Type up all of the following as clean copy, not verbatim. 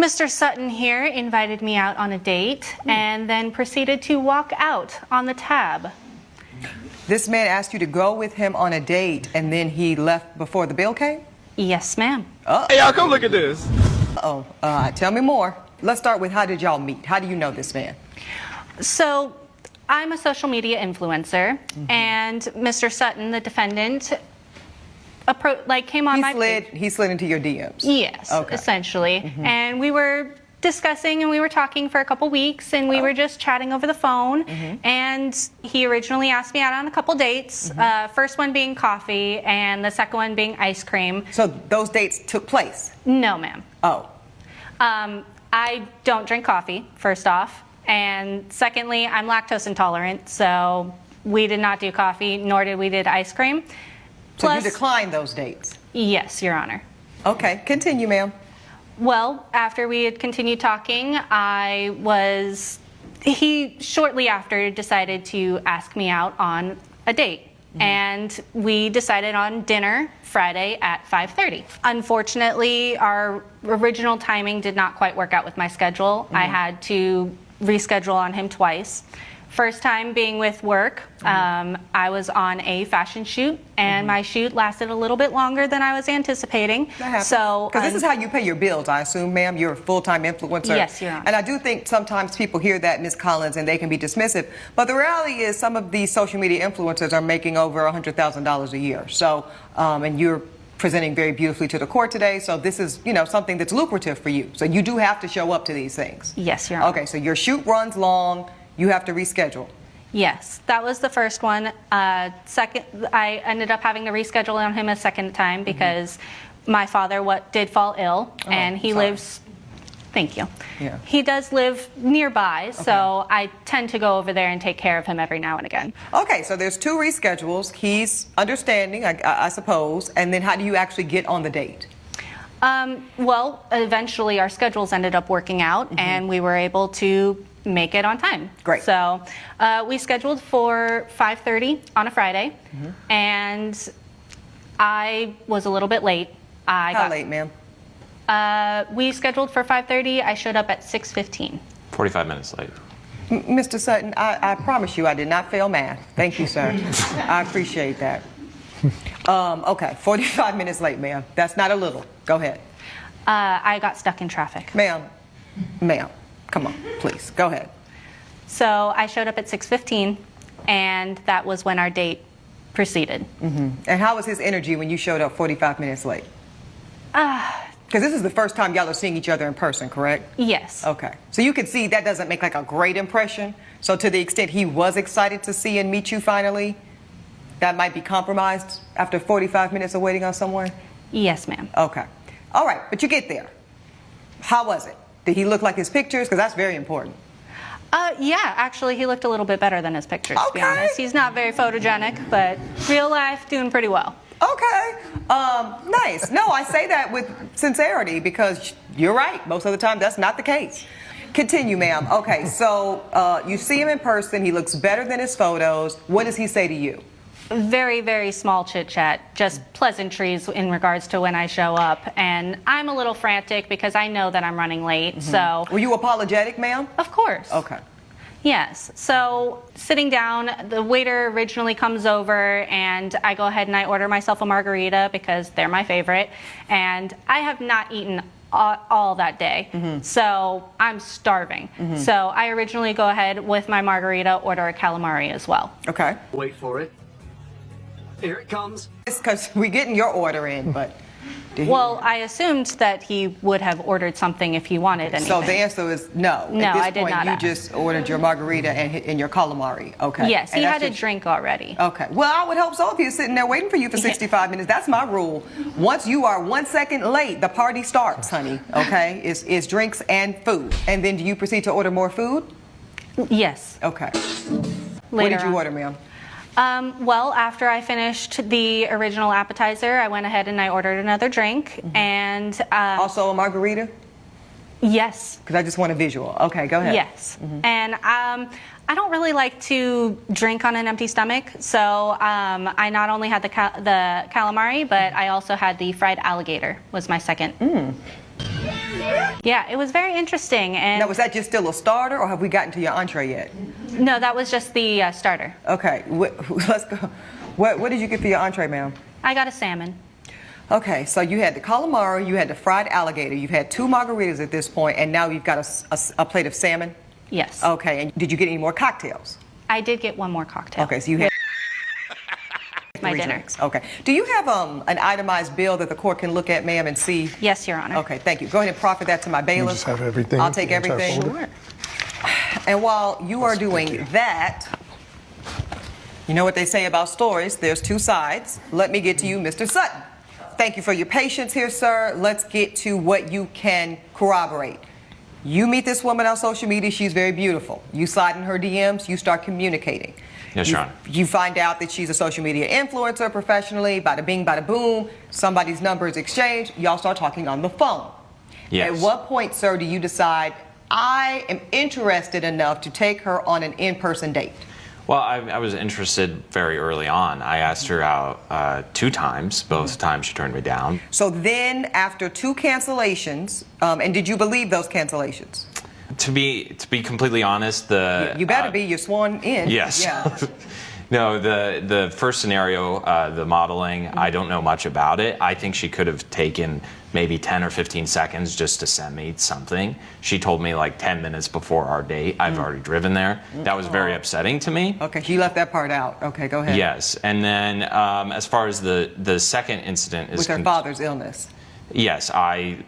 Mr. Sutton here invited me out on a date and then proceeded to walk out on the tab. This man asked you to go with him on a date and then he left before the bill came? Yes, ma'am. Hey, y'all, come look at this. Tell me more. Let's start with, how did y'all meet? How do you know this man? So, I'm a social media influencer, and Mr. Sutton, the defendant, came on my page. He slid into your DMs? Yes, okay. Essentially. And we were discussing and we were talking for a couple weeks, and we were just chatting over the phone. And he originally asked me out on a couple dates, first one being coffee and the second one being ice cream. So those dates took place? No, ma'am. Oh. I don't drink coffee, first off. And secondly, I'm lactose intolerant, so we did not do coffee, nor did we do ice cream. So you declined those dates? Yes, Your Honor. Okay, continue, ma'am. Well, after we had continued talking, he shortly after decided to ask me out on a date. And we decided on dinner Friday at 5:30. Unfortunately, our original timing did not quite work out with my schedule. I had to reschedule on him twice. First time being with work, I was on a fashion shoot, and my shoot lasted a little bit longer than I was anticipating. That happens. So, because this is how you pay your bills, I assume, ma'am. You're a full-time influencer. Yes, Your Honor. And I do think sometimes people hear that, Ms. Collins, and they can be dismissive. But the reality is, some of these social media influencers are making over $100,000 a year. So, and you're presenting very beautifully to the court today. So this is, something that's lucrative for you. So you do have to show up to these things. Yes, Your Honor. Okay, so your shoot runs long. You have to reschedule. Yes, that was the first one. Second, I ended up having to reschedule on him a second time because my father did fall ill, and he lives. Thank you. Yeah. He does live nearby, so I tend to go over there and take care of him every now and again. Okay, so there's 2 reschedules. He's understanding, I suppose. And then how do you actually get on the date? Well, eventually our schedules ended up working out, and we were able to make it on time. Great. So we scheduled for 5:30 on a Friday, and I was a little bit late. How late, ma'am? We scheduled for 5:30. I showed up at 6:15. 45 minutes late. Mr. Sutton, I promise you I did not fail math. Thank you, sir. I appreciate that. Okay, 45 minutes late, ma'am. That's not a little. Go ahead. I got stuck in traffic. Ma'am, come on, please, go ahead. So I showed up at 6:15, and that was when our date proceeded. And how was his energy when you showed up 45 minutes late? Because this is the first time y'all are seeing each other in person, correct? Yes. Okay. So you can see that doesn't make like a great impression. So to the extent he was excited to see and meet you finally, that might be compromised after 45 minutes of waiting on someone? Yes, ma'am. Okay. All right, but you get there. How was it? Did he look like his pictures? Because that's very important. Yeah, actually, he looked a little bit better than his pictures, to be Okay. honest. He's not very photogenic, but real life, doing pretty well. Okay. Nice. No, I say that with sincerity because you're right. Most of the time, that's not the case. Continue, ma'am. Okay, so you see him in person. He looks better than his photos. What does he say to you? Very, very small chit-chat, just pleasantries in regards to when I show up. And I'm a little frantic because I know that I'm running late, so... Were you apologetic, ma'am? Of course. Okay. Yes. So sitting down, the waiter originally comes over, and I go ahead and I order myself a margarita because they're my favorite. And I have not eaten all that day, so I'm starving. So I originally go ahead with my margarita, order a calamari as well. Okay. Wait for it. Here it comes. It's because we're getting your order in, but... did he- Well, I assumed that he would have ordered something if he wanted anything. So the answer is no. No, At this I did point, not you ask. just ordered your margarita and your calamari. Okay. Yes, he And had that's a just- drink already. Okay. Well, I would hope so if he was sitting there waiting for you for 65 minutes. That's my rule. Once you are 1 second late, the party starts, honey. Okay? It's drinks and food. And then do you proceed to order more food? Yes. Okay. What Later did you on. order, ma'am? Well, after I finished the original appetizer, I went ahead and I ordered another drink. And Also a margarita? yes, Because I just want a visual. Okay, go ahead. yes. And I don't really like to drink on an empty stomach, so I not only had the calamari, but I also had the fried alligator was my second. Yeah, it was very interesting. And Now, was that just still a starter, or have we gotten to your entree yet? no, that was just the starter. Okay, let's go. What did you get for your entree, ma'am? I got a salmon. Okay, so you had the calamari, you had the fried alligator, you've had 2 margaritas at this point, and now you've got a plate of salmon? Yes. Okay, and did you get any more cocktails? I did get one more cocktail. Okay, so you had My 3 dinner. drinks. Okay. Do you have an itemized bill that the court can look at, ma'am, and see? Yes, Your Honor. Okay, thank you. Go ahead and proffer that to my bailiff. just have everything, I'll take the entire everything. folder? And while you are doing that, you know what they say about stories, there's 2 sides. Let me get to you, Mr. Sutton. Thank you for your patience here, sir. Let's get to what you can corroborate. You meet this woman on social media, she's very beautiful. You slide in her DMs, you start communicating. Yes, Your Honor. You find out that she's a social media influencer professionally, bada bing, bada boom, somebody's number is exchanged, y'all start talking on the phone. Yes. At what point, sir, do you decide, I am interested enough to take her on an in-person date? Well, I was interested very early on. I asked her out 2 times. Both times she turned me down. So then, after 2 cancellations, and did you believe those cancellations? To be completely honest, You better be, you're sworn in. Yes. Yeah. No, the first scenario, the modeling, I don't know much about it. I think she could have taken maybe 10 or 15 seconds just to send me something. She told me like 10 minutes before our date. I've already driven there. That was very upsetting to me. Okay, you left that part out. Okay, go ahead. Yes, and then as far as the second incident is With her father's illness. Yes, I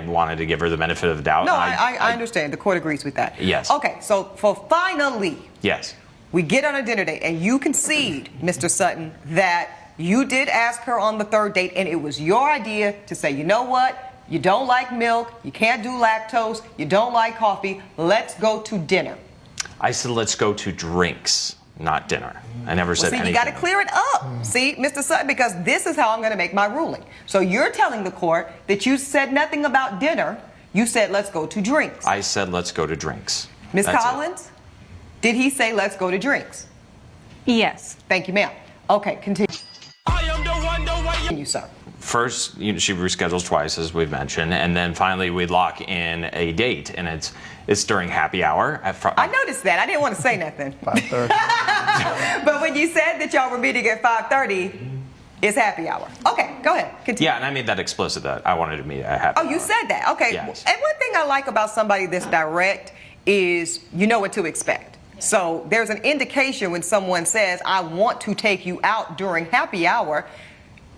wanted to give her the benefit of the doubt. No, and I understand. The court agrees with that. Yes. Okay, so for finally, Yes. we get on a dinner date, and you concede, Mr. Sutton, that you did ask her on the 3rd date, and it was your idea to say, you know what? You don't like milk, you can't do lactose, you don't like coffee, let's go to dinner. I said let's go to drinks, not dinner. I never said See, anything. you got to clear it up. See, Mr. Sutton, because this is how I'm going to make my ruling. So you're telling the court that you said nothing about dinner. You said, let's go to drinks. I said let's go to drinks. Ms. That's it. Collins, did he say, let's go to drinks? Yes. Thank you, ma'am. Okay, continue. Continue, sir. First, she reschedules twice, as we've mentioned, and then finally we lock in a date, and it's during happy hour. I noticed that. I didn't want to say nothing. 5:30. But when you said that y'all were meeting at 5:30, it's happy hour. Okay, go ahead. Continue. Yeah, and I made that explicit that I wanted to meet at happy Oh, hour. you said that. Okay. Yes. And one thing I like about somebody that's direct is you know what to expect. So there's an indication when someone says, I want to take you out during happy hour,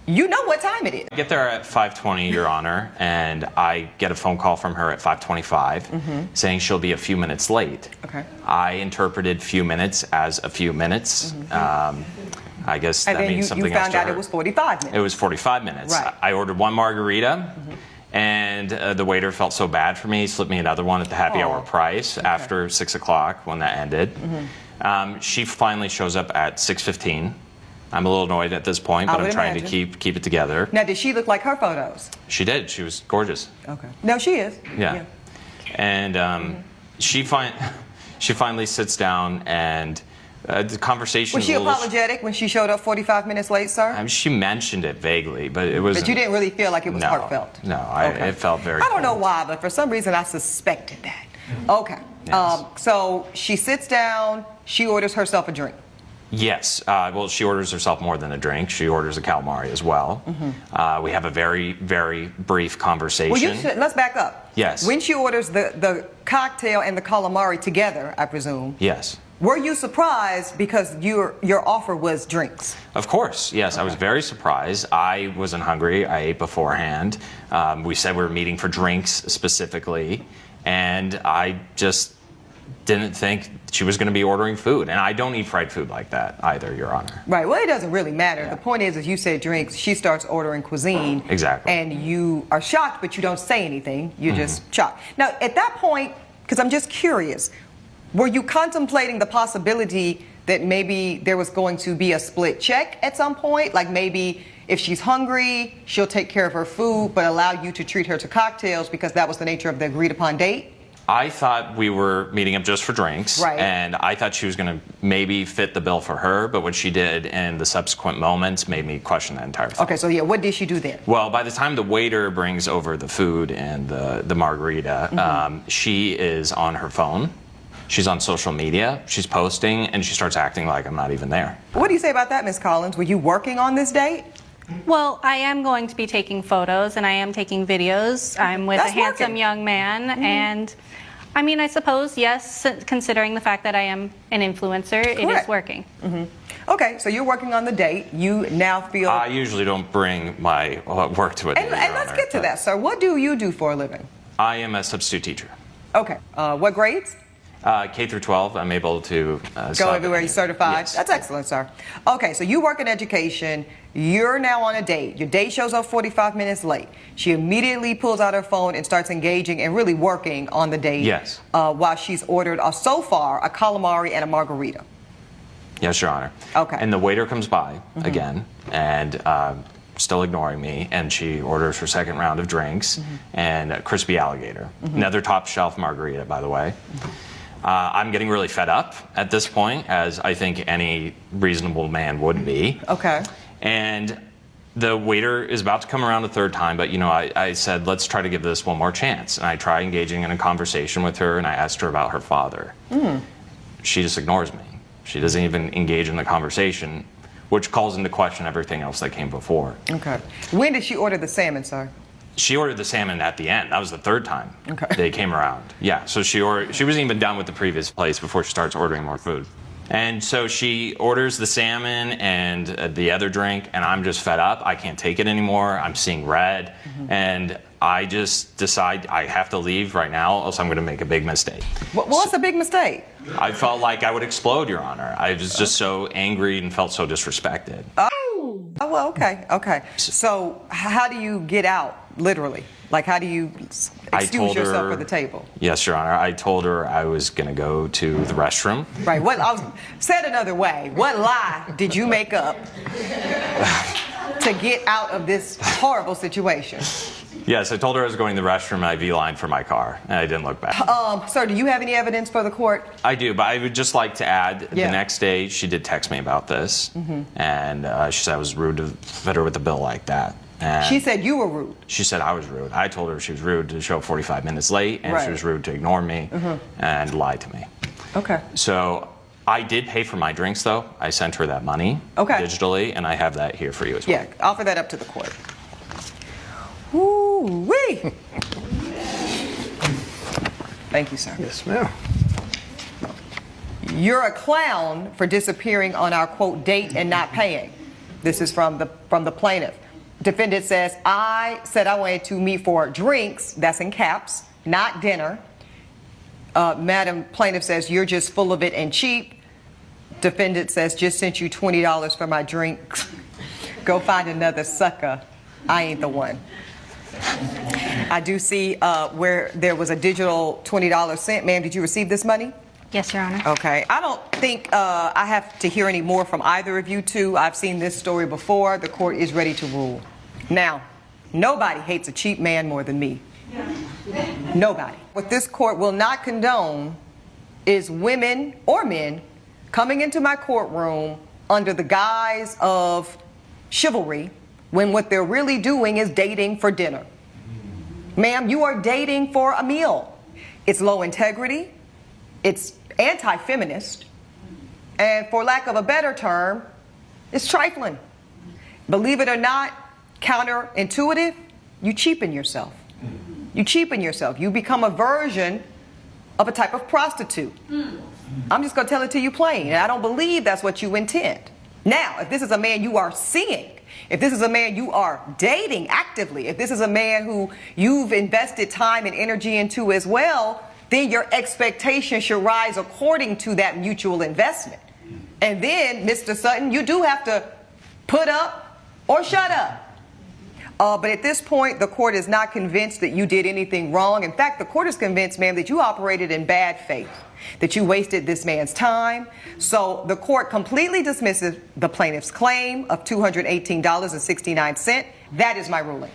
you know what time it is. I get there at 5:20, Your Honor, and I get a phone call from her at 5:25 saying she'll be a few minutes late. Okay. I interpreted few minutes as a few minutes. I guess And that then means you something else found to out her. it was 45 minutes. It was 45 minutes. Right. I ordered 1 margarita, and the waiter felt so bad for me, he slipped me another one at the happy hour price after 6 o'clock when that ended. She finally shows up at 6:15. I'm a little annoyed at this point, I but I'm would trying to imagine. keep it together. Now, did she look like her photos? She did. She was gorgeous. Okay. No, she is. Yeah. And she finally sits down, and the conversation Was she was a little. apologetic when she showed up 45 minutes late, sir? I mean, she mentioned it vaguely, but it was. But you didn't really feel like it was No, heartfelt? no, Okay. it felt very I don't know cold. why, but for some reason I suspected that. Okay. Yes. So she sits down, she orders herself a drink. Yes. Well, she orders herself more than a drink. She orders a calamari as well. We have a very, very brief conversation. Well, let's back up. Yes. When she orders the cocktail and the calamari together, I presume, Yes. were you surprised because your offer was drinks? Of course, yes. I was very surprised. I wasn't hungry. I ate beforehand. We said we were meeting for drinks specifically, and I just didn't think she was going to be ordering food. And I don't eat fried food like that either, Your Honor. Right. Well, it doesn't really matter. Yeah. The point is, as you said drinks, she starts ordering cuisine. Exactly. And you are shocked, but you don't say anything. You're just shocked. Now, at that point, because I'm just curious, were you contemplating the possibility that maybe there was going to be a split check at some point? Like maybe if she's hungry, she'll take care of her food, but allow you to treat her to cocktails because that was the nature of the agreed upon date? I thought we were meeting up just for drinks, Right. and I thought she was going to maybe fit the bill for her, but what she did in the subsequent moments made me question that entire thing. Okay, so yeah, what did she do then? Well, by the time the waiter brings over the food and the margarita, she is on her phone. She's on social media. She's posting, and she starts acting like I'm not even there. What do you say about that, Ms. Collins? Were you working on this date? Well, I am going to be taking photos and I am taking videos. I'm with That's a handsome working. young man, and I mean, I suppose, yes, considering the fact that I am an influencer, it Correct. is working. Okay, so you're working on the date. You now feel. I usually don't bring my work to a date. and Your let's Honor, get to but that, sir. What do you do for a living? I am a substitute teacher. Okay, what grades? K through 12. I'm able to Go sub everywhere you're certified. Yes. That's excellent, sir. Okay, so you work in education. You're now on a date. Your date shows up 45 minutes late. She immediately pulls out her phone and starts engaging and really working on the date. Yes. While she's ordered so far a calamari and a margarita. Yes, Your Honor. Okay. And the waiter comes by again and still ignoring me, and she orders her second round of drinks and a crispy alligator. Another top shelf margarita, by the way. I'm getting really fed up at this point, as I think any reasonable man would be. Okay. And the waiter is about to come around a third time, but I said, let's try to give this one more chance. And I try engaging in a conversation with her, and I asked her about her father. She just ignores me. She doesn't even engage in the conversation, which calls into question everything else that came before. Okay. When did she order the salmon, sir? She ordered the salmon at the end. That was the third time Okay. they came around. Yeah, so she wasn't even done with the previous place before she starts ordering more food. And so she orders the salmon and the other drink, and I'm just fed up. I can't take it anymore. I'm seeing red, and I just decide I have to leave right now, else I'm going to make a big mistake. What's a big mistake? I felt like I would explode, Your Honor. I was just so angry and felt so disrespected. Oh, well, okay, okay. So how do you get out, literally? Like, how do you I excuse told yourself her- from the table? Yes, Your Honor. I told her I was going to go to the restroom. Right. Said another way, what lie did you make up to get out of this horrible situation? Yes, I told her I was going to the restroom, and I V-lined for my car, and I didn't look back. Sir, do you have any evidence for the court? I do, but I would just like to add, Yeah. the next day she did text me about this, and she said I was rude to fit her with the bill like that. And She said you were rude. she said I was rude. I told her she was rude to show up 45 minutes late, and Right. she was rude to ignore me and lie to me. Okay. So I did pay for my drinks, though. I sent her that money Okay. digitally, and I have that here for you as well. Yeah, offer that up to the court. Woo-wee. Thank you, sir. Yes, ma'am. You're a clown for disappearing on our, quote, date and not paying. This is from the plaintiff. Defendant says, I said I wanted to meet for drinks, that's in caps, not dinner. Madam plaintiff says, you're just full of it and cheap. Defendant says, just sent you $20 for my drinks. Go find another sucker. I ain't the one. I do see where there was a digital $20 sent. Ma'am, did you receive this money? Yes, Your Honor. Okay. I don't think I have to hear any more from either of you two. I've seen this story before. The court is ready to rule. Now, nobody hates a cheap man more than me. Nobody. What this court will not condone is women or men coming into my courtroom under the guise of chivalry when what they're really doing is dating for dinner. Ma'am, you are dating for a meal. It's low integrity. It's anti-feminist, and for lack of a better term, it's trifling. Believe it or not, counterintuitive, you cheapen yourself. You cheapen yourself. You become a version of a type of prostitute. I'm just going to tell it to you plain, and I don't believe that's what you intend. Now, if this is a man you are seeing, if this is a man you are dating actively, if this is a man who you've invested time and energy into as well, then your expectations should rise according to that mutual investment. And then, Mr. Sutton, you do have to put up or shut up. But at this point, the court is not convinced that you did anything wrong. In fact, the court is convinced, ma'am, that you operated in bad faith, that you wasted this man's time. So the court completely dismisses the plaintiff's claim of $218.69. That is my ruling.